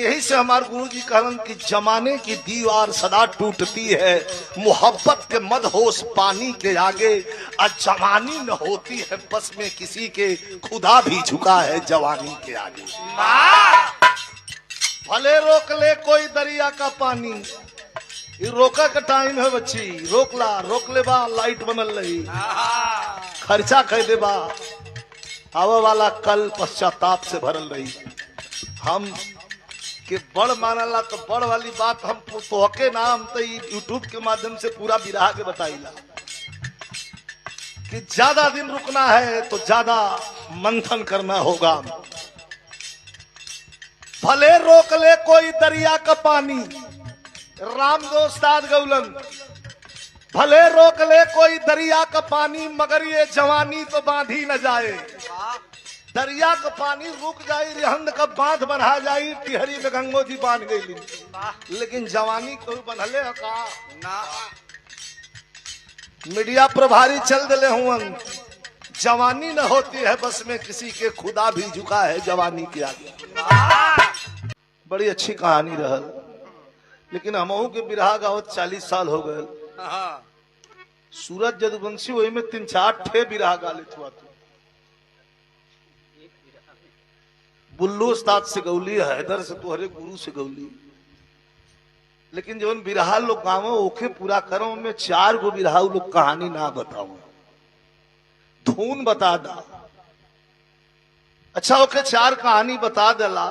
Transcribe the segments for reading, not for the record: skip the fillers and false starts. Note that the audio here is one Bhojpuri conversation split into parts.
यही से हमारे गुरु जी कहलन कि जमाने की दीवार सदा टूटती है, मोहब्बत के मदहोश पानी के आगे, और जवानी न होती है बस में किसी के, खुदा भी झुका है जवानी के आगे। भले रोक ले कोई दरिया का पानी, ये रोका का टाइम है बच्ची, रोक ले बा, लाइट बनल रही, खर्चा कह दे बा, आवा वाला कल पश्चाताप से भरल रही। हम के बड़ मानला तो बड़ वाली बात हम तोहके नाम तो यूट्यूब के माध्यम से पूरा बिरहा के बताइला कि ज्यादा दिन रुकना है तो ज्यादा मंथन करना होगा। भले रोक ले कोई दरिया का पानी, राम दोस्ताद गौलन, भले रोक ले कोई दरिया का पानी, मगर ये जवानी तो बांधी न जाए। दरिया का पानी रुक जाई, रिहंद का बांध बना जाई, टिहरी में गंगो जी बांध गई, लेकिन जवानी कोई बनले है का ना। मीडिया प्रभारी चल दिले हुन, जवानी न होती है बस में किसी के, खुदा भी झुका है जवानी के आगे। बड़ी अच्छी कहानी रहल, लेकिन हमहू के बिरहा गावत 40 साल हो गए। सूरज जदुवंशी वही में 3-4 ठे बिरहा गा लेत हुआ। बुल्लू उस्ताद से गौली, हैदर से तोहरे गुरु से गौली, लेकिन जो बिरहा लोग गावो ओके पूरा करो, में 4 गो बिरहा लोग कहानी ना बताओ, धून बता दा। अच्छा ओके 4 कहानी बता देला,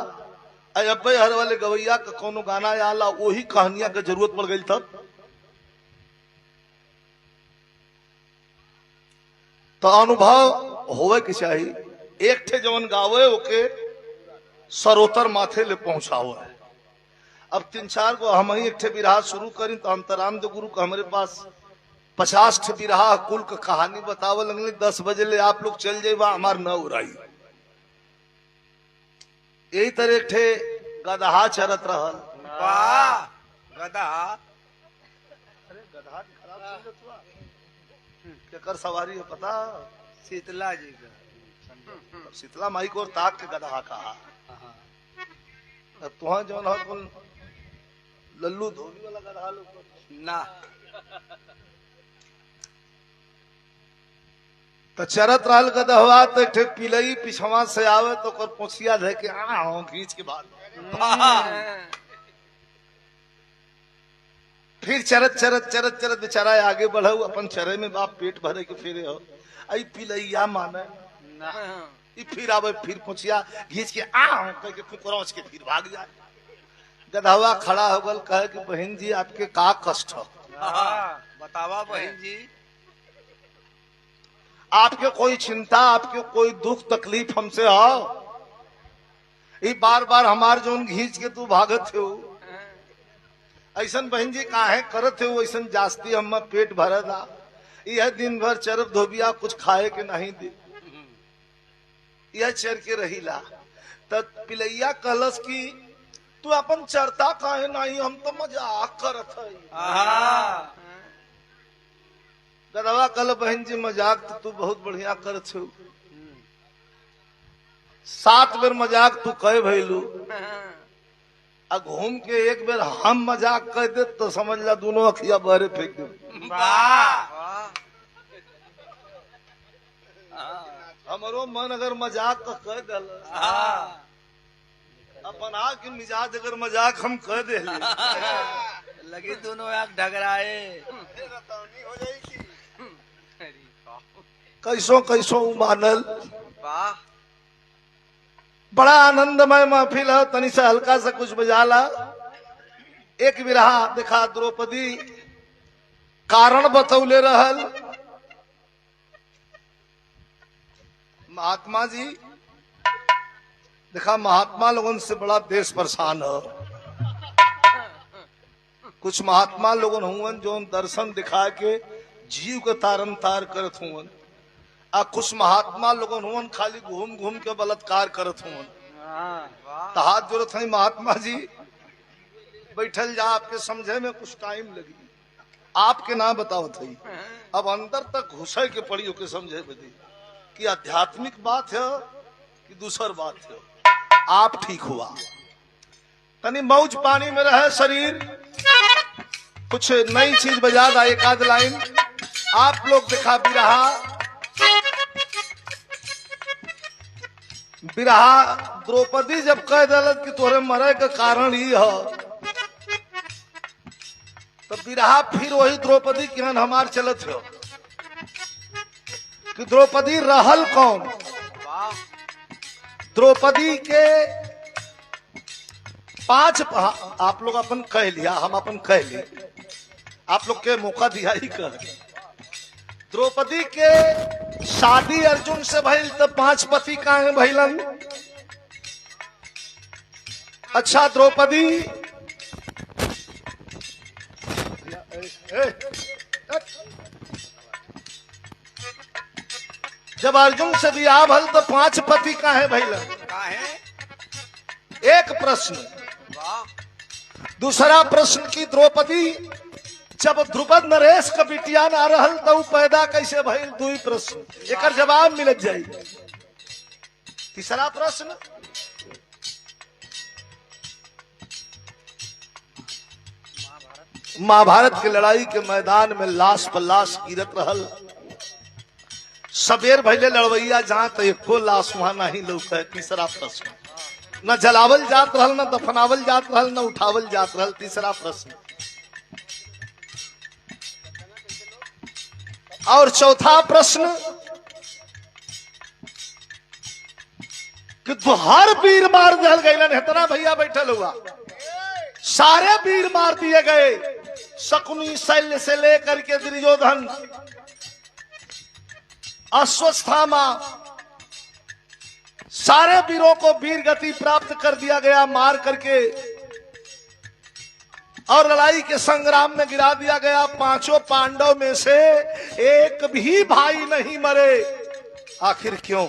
अब्बे हर वाले गवैया का कोनो गाना आला, वही कहानियां का जरूरत पड़ गई तब तो अनुभव होवे के चाहिए। एक ठे जवन गावे ओके सरोतर माथे ले पहुंचाओ है। अब 3-4 गो हम ही एक ठे बिरहा शुरू करी तो अंतरानंद गुरु का हमारे पास 50 ठे बिरहा कुल का कहानी बतावे लगली। 10 बजे ले आप लोग चल जाइबा, हमार न उड़ाई। यही तरह एक ठे गदहा चरत रहल। गधा गदहा खराब केकर सवारी है पता? शीतला जी का, शीतला माई को ताक के गदहा कहा। तुहा जौन हो लल्लू धोबी वाला गदहा लोग ना। तो चरत रहल गदहवा तो एक पिलई पिछवा से आवे तो कर पोछिया धे के खींच के बाद फिर चरत चरत चरत चरत बेचारा आगे बढ़ो, अपन चरे में बाप पेट भरे के फिरे हो। आई पिलैया माने ना, फिर आवे, फिर पोछिया घींच के कह के कुकरोच के फिर भाग जाए। गदहवा खड़ा हो गल, कहे कि बहन जी आपके का कष्ट हो? बतावा बहन जी। आपके कोई चिंता, आपके कोई दुख तकलीफ हमसे हो? ये बार बार हमार जोन घींच के तू भागत हो, ऐसन बहन जी काहे करत हो? ऐसन जास्ती हम पेट भरदा, यह दिन भर चरब धोबिया कुछ खाए के नहीं दे, यह चर के रहीला। तब पिलैया कहलस कि तू अपन चरता काहे नहीं, हम तो मजाक करत है। गदवा कल बहन जी मजाक तो तू बहुत बढ़िया करत हो, 7 बेर मजाक तू कहे भैलू, आ घूम के एक बेर हम मजाक कह दे तो समझ ला दोनों अखिया बहरे फेंक दे। हमारो मन अगर मजाक का कह दल, अपन आ के मिजाज अगर मजाक हम कह दे लगी दोनों आग ढगराए। कैसो कैसो मानल। वाह, बड़ा आनंदमय महफिल है, तनी से हल्का सा कुछ बजाला। एक बिरहा देखा, द्रौपदी कारण बतौले रहल। महात्मा जी देखा, महात्मा लोगों से बड़ा देश परेशान है। कुछ महात्मा लोगन हुवन जो दर्शन दिखा के जीव के तारन तार करत हुवन, आ कुछ महात्मा लोगन हुवन खाली घूम घूम के बलात्कार करत हुवन। तो हाथ जोड़त है महात्मा जी, बैठल जा, आपके समझे में कुछ टाइम लगी, आपके ना बताओ थी। अब अंदर तक घुसे के पड़ी होके समझे बदी कि आध्यात्मिक बात है कि दूसर बात है। आप ठीक हुआ तनी मौज पानी में रहे शरीर, कुछ नई चीज बजा दा, एक आध लाइन आप लोग दिखा। बिरहा द्रौपदी जब कह दलत कि तोरे मरे के कारण ही है, तो बिरहा फिर वही द्रौपदी के हमार चलत हो कि द्रौपदी रहल कौन। वाह द्रौपदी के 5 आप लोग अपन कह लिया, हम अपन कह लिए, आप लोग के मौका दिया ही कह। द्रौपदी के शादी अर्जुन से भइल तो 5 पति काहे भइलन। अच्छा द्रौपदी जब अर्जुन से बियाह भल तो 5 पति काहे भइलन। काहे? एक प्रश्न। वाह दूसरा प्रश्न की द्रौपदी जब ध्रुपद नरेश का बिटिया ना रहल तो पैदा कैसे भइल। 2 प्रश्न, एक जवाब मिलत जाई। तीसरा प्रश्न, महाभारत के लड़ाई के मैदान में लाश पर लाश गिरत रहल, सबेर भइले लड़वैया जहां तो एको लाश वहां नहीं लौके। तीसरा प्रश्न, न जलावल जात रहल, न दफनावल जात रहल, न उठावल जात रहल। तीसरा प्रश्न, और चौथा प्रश्न कि हर वीर मार दिया गए। इतना भैया बैठल हुआ, सारे वीर मार दिए गए, शकुनी शैल्य से लेकर के दुर्योधन, अश्वत्थामा, सारे वीरों को वीर गति प्राप्त कर दिया गया मार करके, और लड़ाई के संग्राम में गिरा दिया गया। 5 पांडव में से एक भी भाई नहीं मरे। आखिर क्यों?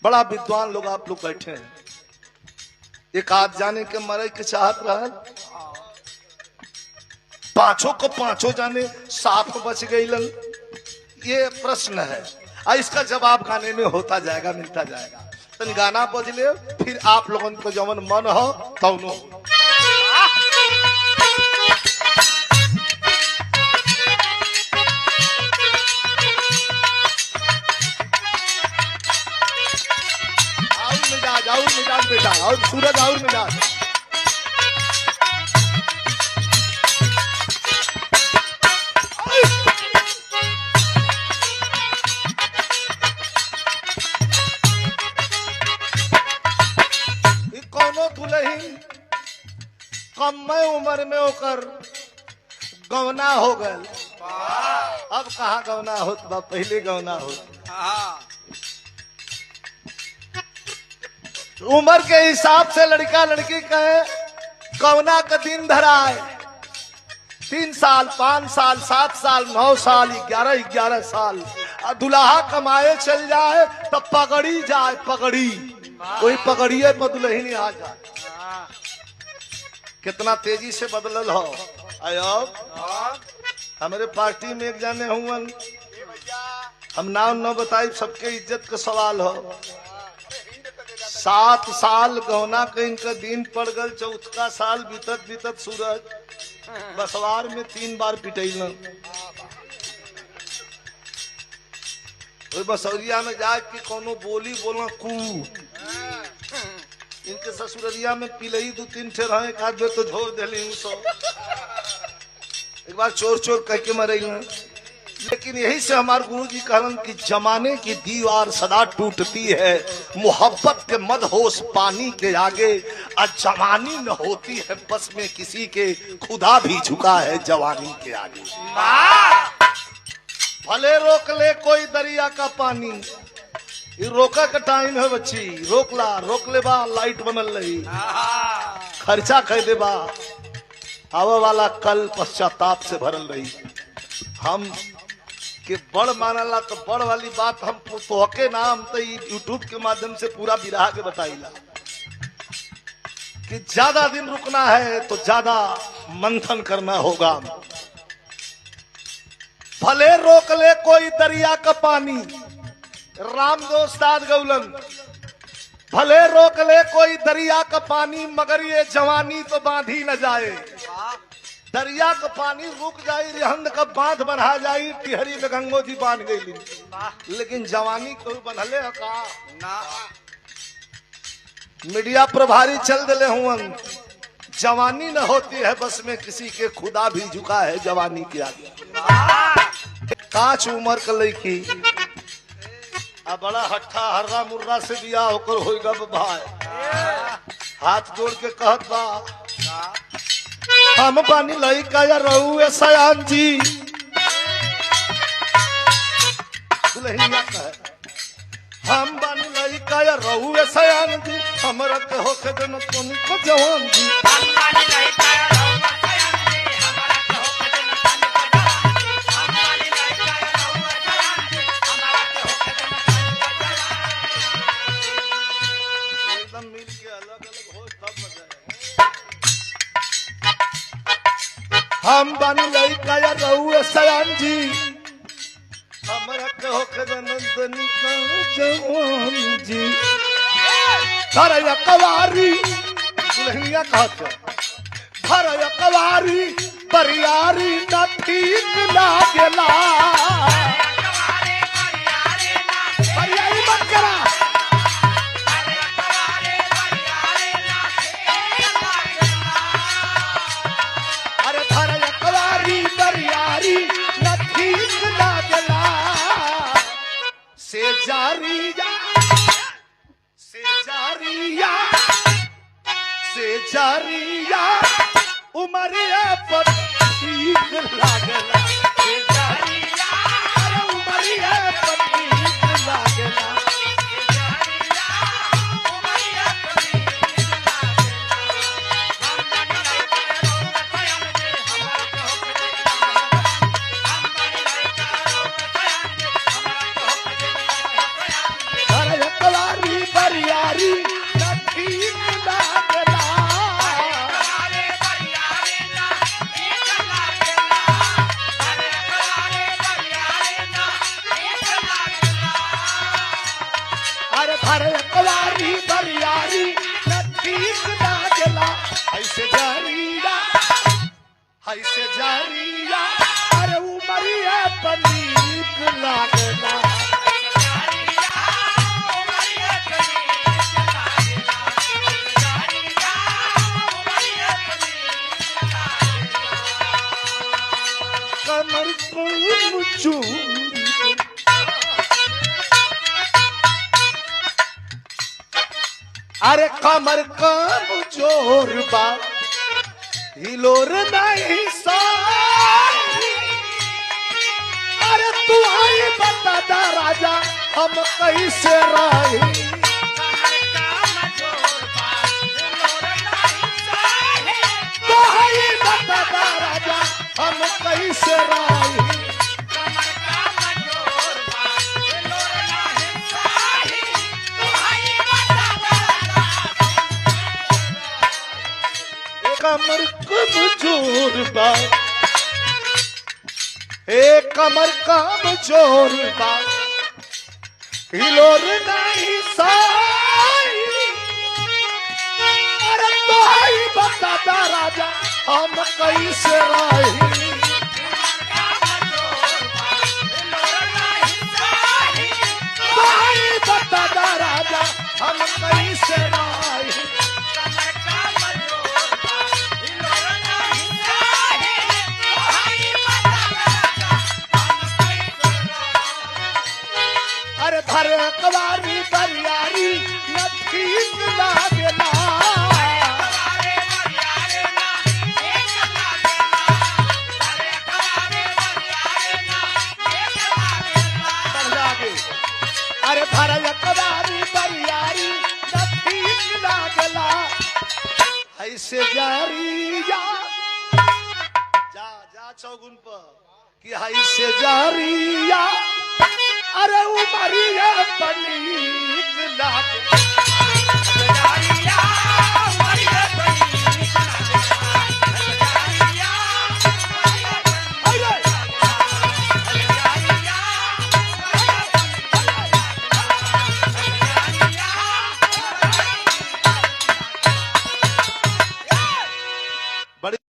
बड़ा विद्वान लोग आप लोग बैठे हैं, एक आध जाने के मरे के चाहत रहा, 5 को 5 जाने साफ बच गई। ये प्रश्न है, और इसका जवाब गाने में होता जाएगा, मिलता जाएगा। तो गाना बज ले, फिर आप लोगों को जवन मन हो तौनो। और मिजाज बेटा, और सूरज और मिजाज। कौनो दुल्हन कम उम्र में होकर गौना हो गए। अब कहाँ गौना होत बा, पहले गौना होत। हाँ उम्र के हिसाब से लड़का लड़की कहे कौना का दिन धराए। 3 साल, 5 साल, 7 साल, 9 साल, 11 साल, और दुल्हा कमाए चल जाए तो पगड़ी जाए। पगड़ी कोई पगड़िए पर दुल्हन आ जाए। कितना तेजी से बदलल हो। आयो हमारे पार्टी में एक जाने हुवन, हम नाम न बताई, सबके इज्जत का सवाल हो। 7 साल गौना के इनका दिन पड़ गल, 4था साल बीतत बीतत सूरज बसवार में 3 बार पिटैल। बसौरिया में जाके कोनो बोली बोलना कू, इनके ससुररिया में पिलई 2-3 ठे रहे, एक आध बेर तो झोर दिली। एक बार चोर चोर कह के मरे। लेकिन यही से हमारे गुरु जी कहलन कि जमाने की दीवार सदा टूटती है, मोहब्बत के मदहोश पानी के आगे, अजवानी न होती है बस में किसी के, खुदा भी झुका है जवानी के आगे। भले रोक ले कोई दरिया का पानी, ये रोका का टाइम है बच्ची, रोक ला, रोक ले बा, लाइट बनल रही, खर्चा कह दे बा, आवा वाला कल पश्चाताप से भरल रही। हम के बड़ मानला तो बड़ वाली बात हम तोहके नाम तो यूट्यूब के माध्यम से पूरा बिरहा के बताइला कि ज्यादा दिन रुकना है तो ज्यादा मंथन करना होगा। भले रोक ले कोई दरिया का पानी, राम दोस्ताद गौलन, भले रोक ले कोई दरिया का पानी, मगर ये जवानी तो बांधी न जाए। वाह दरिया का पानी रुक जाई, रिहंद का बांध बना जाई, टिहरी में गंगो जी बांध गई, वाह लेकिन जवानी कोई बनले है का। ना मीडिया प्रभारी चल दिले हुआ, जवानी न होती है बस में किसी के, खुदा भी झुका है जवानी के आगे। कांच उम्र का लड़की अब बड़ा हट्ठा हर्रा मुर्रा से दिया होकर होगा भाई, हाथ जोड़ के कहत बा हम बानी लइका या रहुए सयान जी। दुल्हनिया कहे हम बानी लइका या रहुए सयान जी, हमरा के होके देना तोनी को जवान जी। एकदम मिल के अलग अलग हो तब मजा है। हम बानी लइका या रहुए सयान जी, हमरा के होके देना तोनी को जवान जी। धरया कवारी दुल्हनिया कहते, धरया कवारी बरियारी न ठीक लागेला। बरियारी मत करा, अरे धरया कवारी बरियारी न ठीक लागेला। से जारिया से जारिया उमरिया पर ठीक लागला। से जारिया अरे उमरिया पर ठीक लागला। अरे कवारी बरियारी न ठीक लागला। अरे धरे कवारी बरियारी न ठीक लागला। ऐसे जारिया अरे उमरिया पर ठीक लागला। कमर को चूर अरे कमर कम जोर बा हिलोर नहीं सारी। अरे तू आई बता दा राजा हम कैसे रही। तू आई बता दा राजा हम कैसे रही। कमर कमजोर बा कमर कमजोर बा हिलोर नहीं साई। अरे तो आई बता दा राजा हम कैसे रही। तो आई बता दा राजा हम कैसे रही। अरे धरे कवारी बरियारी न ठीक लागला। अरे धरे कवारी बरियारी न ठीक लागला। ऐसे जारी जा चौगुन पर कि ऐसे जारी जा। अरे उमरिया पनीक लागला। बड़ी